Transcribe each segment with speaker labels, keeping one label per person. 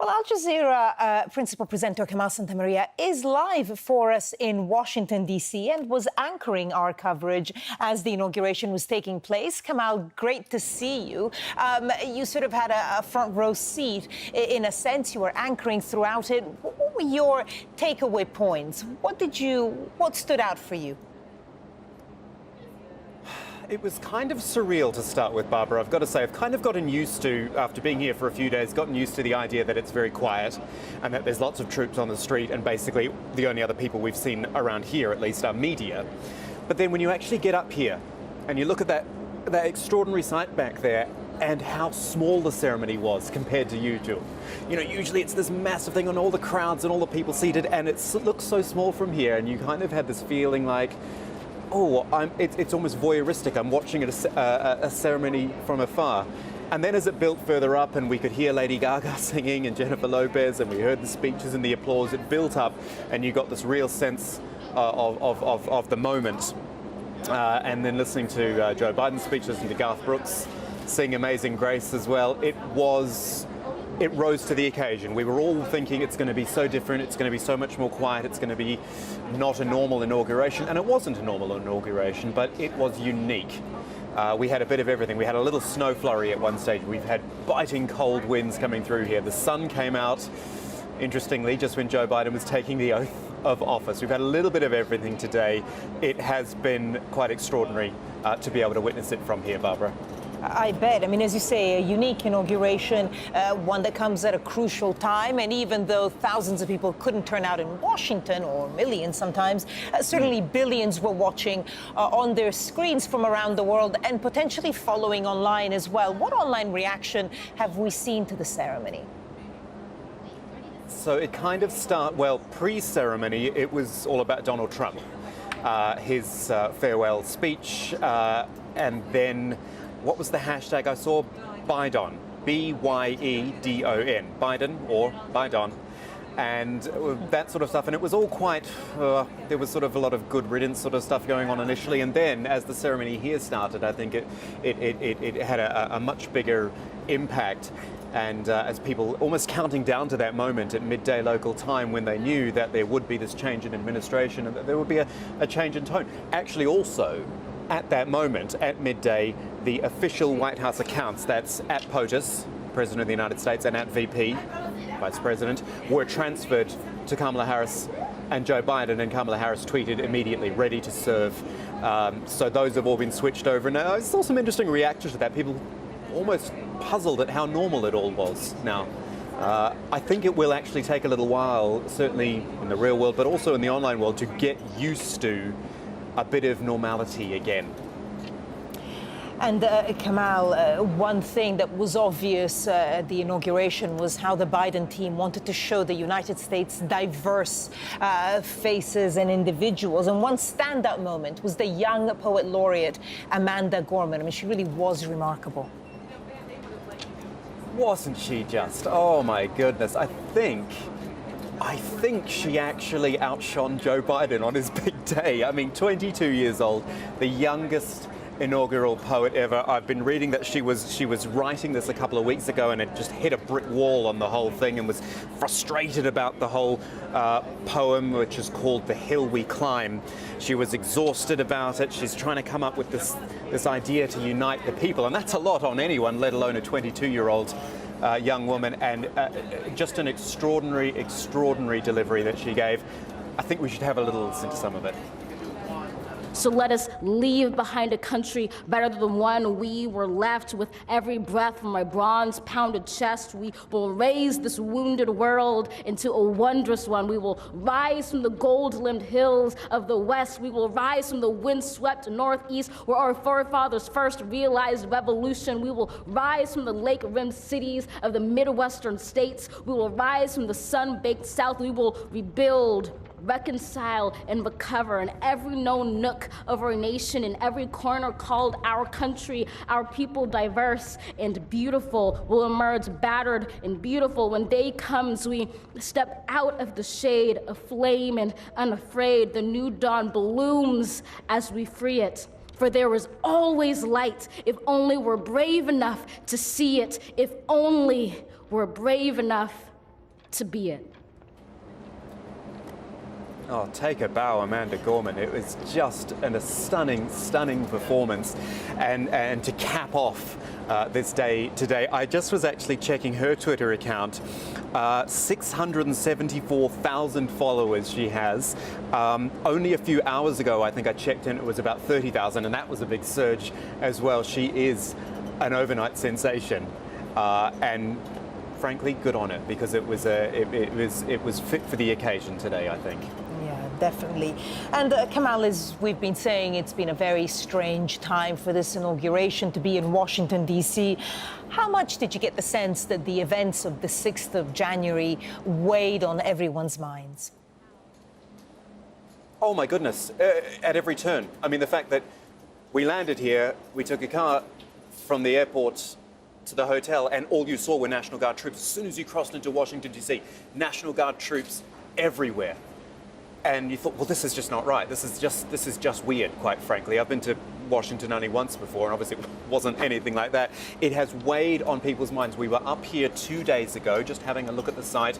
Speaker 1: Well, Al Jazeera principal presenter KAMALA Santamaria is live for us in Washington, D.C. and was anchoring our coverage as the inauguration was taking place. KAMALA, great to see you. You sort of had a front row seat in a sense. You were anchoring throughout it. What were your takeaway points? What stood out for you?
Speaker 2: It was kind of surreal to start with, Barbara. I've got to say, I've kind of gotten used to, after being here for a few days, gotten used to the idea that it's very quiet and that there's lots of troops on the street, and basically the only other people we've seen around here, at least, are media. But then when you actually get up here and you look at that extraordinary sight back there and how small the ceremony was compared to usual. You know, usually it's this massive thing on all the crowds and all the people seated, and it looks so small from here, and you kind of had this feeling like, oh, it's almost voyeuristic. I'm watching a ceremony from afar. And then as it built further up and we could hear Lady Gaga singing and Jennifer Lopez, and we heard the speeches and the applause, it built up and you got this real sense of the moment. And then listening to Joe Biden's speech, listening to Garth Brooks sing Amazing Grace as well, it rose to the occasion. We were all thinking it's going to be so different, it's going to be so much more quiet, it's going to be not a normal inauguration. And it wasn't a normal inauguration, but it was unique. We had a bit of everything. We had a little snow flurry at one stage. We've had biting cold winds coming through here. The sun came out, interestingly, just when Joe Biden was taking the oath of office. We've had a little bit of everything today. It has been quite extraordinary to be able to witness it from here, Barbara.
Speaker 1: I bet. I mean, as you say, a unique inauguration, one that comes at a crucial time. And even though thousands of people couldn't turn out in Washington, or millions sometimes, certainly billions were watching on their screens from around the world and potentially following online as well. What online reaction have we seen to the ceremony?
Speaker 2: So it kind of pre-ceremony, it was all about Donald Trump, his farewell speech, and then what was the hashtag? I saw Biden, B-Y-E-D-O-N, Biden or Biden, and that sort of stuff. And it was all quite, there was sort of a lot of good riddance sort of stuff going on initially. And then as the ceremony here started, I think it had a much bigger impact. And as people almost counting down to that moment at midday local time when they knew that there would be this change in administration and that there would be a change in tone. Actually also, at that moment, at midday, the official White House accounts, that's at POTUS, President of the United States, and at VP, Vice President, were transferred to Kamala Harris and Joe Biden, and Kamala Harris tweeted immediately, ready to serve. So those have all been switched over. And I saw some interesting reactions to that. People almost puzzled at how normal it all was now. I think it will actually take a little while, certainly in the real world, but also in the online world, to get used to a bit of normality again.
Speaker 1: And KAMALA, one thing that was obvious at the inauguration was how the Biden team wanted to show the United States diverse faces and individuals. And one standout moment was the young poet laureate, Amanda Gorman. I mean, she really was remarkable.
Speaker 2: Wasn't she just? Oh my goodness. I think she actually outshone Joe Biden on his big day. I mean, 22 years old, the youngest inaugural poet ever. I've been reading that she was writing this a couple of weeks ago and had just hit a brick wall on the whole thing and was frustrated about the whole poem, which is called The Hill We Climb. She was exhausted about it. She's trying to come up with this idea to unite the people, and that's a lot on anyone, let alone a 22-year-old young woman, and just an extraordinary delivery that she gave. I think we should have a little listen to some of it.
Speaker 3: So let us leave behind a country better than the one we were left. With every breath from my bronze-pounded chest, we will raise this wounded world into a wondrous one. We will rise from the gold-limbed hills of the West. We will rise from the wind-swept Northeast, where our forefathers first realized revolution. We will rise from the lake-rimmed cities of the Midwestern states. We will rise from the sun-baked South. We will rebuild, reconcile, and recover in every known nook of our nation, in every corner called our country. Our people, diverse and beautiful, will emerge battered and beautiful. When day comes, we step out of the shade, aflame and unafraid. The new dawn blooms as we free it. For there is always light, if only we're brave enough to see it, if only we're brave enough to be it.
Speaker 2: Oh, take a bow, Amanda Gorman. It was just a stunning, stunning performance. And to cap off this day today, I just was actually checking her Twitter account. 674,000 followers she has. Only a few hours ago, I think I checked in, it was about 30,000, and that was a big surge as well. She is an overnight sensation. And frankly, good on it, because it was fit for the occasion today, I think.
Speaker 1: Yeah, definitely. And Kamal, as we've been saying, it's been a very strange time for this inauguration to be in Washington, D.C. How much did you get the sense that the events of the 6th of January weighed on everyone's minds?
Speaker 2: Oh my goodness, at every turn. I mean, the fact that we landed here, we took a car from the airport to the hotel, and all you saw were National Guard troops. As soon as you crossed into Washington, D.C., National Guard troops everywhere. And you thought, well, this is just not right. This is just weird, quite frankly. I've been to Washington only once before, and obviously it wasn't anything like that. It has weighed on people's minds. We were up here 2 days ago, just having a look at the site.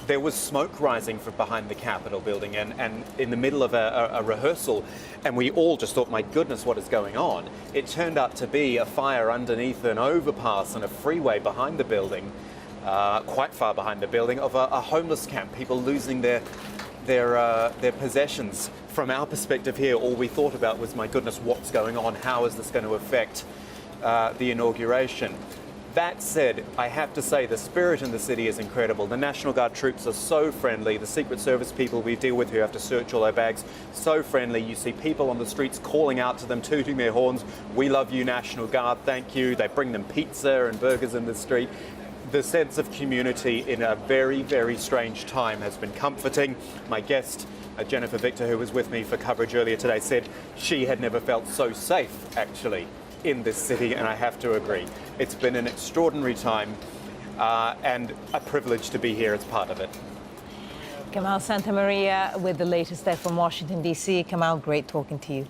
Speaker 2: There was smoke rising from behind the Capitol building and in the middle of a rehearsal, and we all just thought, my goodness, what is going on? It turned out to be a fire underneath an overpass and a freeway behind the building, quite far behind the building, of a homeless camp, people losing their possessions. From our perspective here, all we thought about was, my goodness, what's going on? How is this going to affect the inauguration? That said, I have to say the spirit in the city is incredible. The National Guard troops are so friendly. The Secret Service people we deal with who have to search all our bags, so friendly. You see people on the streets calling out to them, tooting their horns. We love you, National Guard, thank you. They bring them pizza and burgers in the street. The sense of community in a very, very strange time has been comforting. My guest, Jennifer Victor, who was with me for coverage earlier today, said she had never felt so safe, actually, in this city, and I have to agree. It's been an extraordinary time and a privilege to be here as part of it.
Speaker 1: Kamal Santamaria with the latest there from Washington, D.C. Kamal, great talking to you.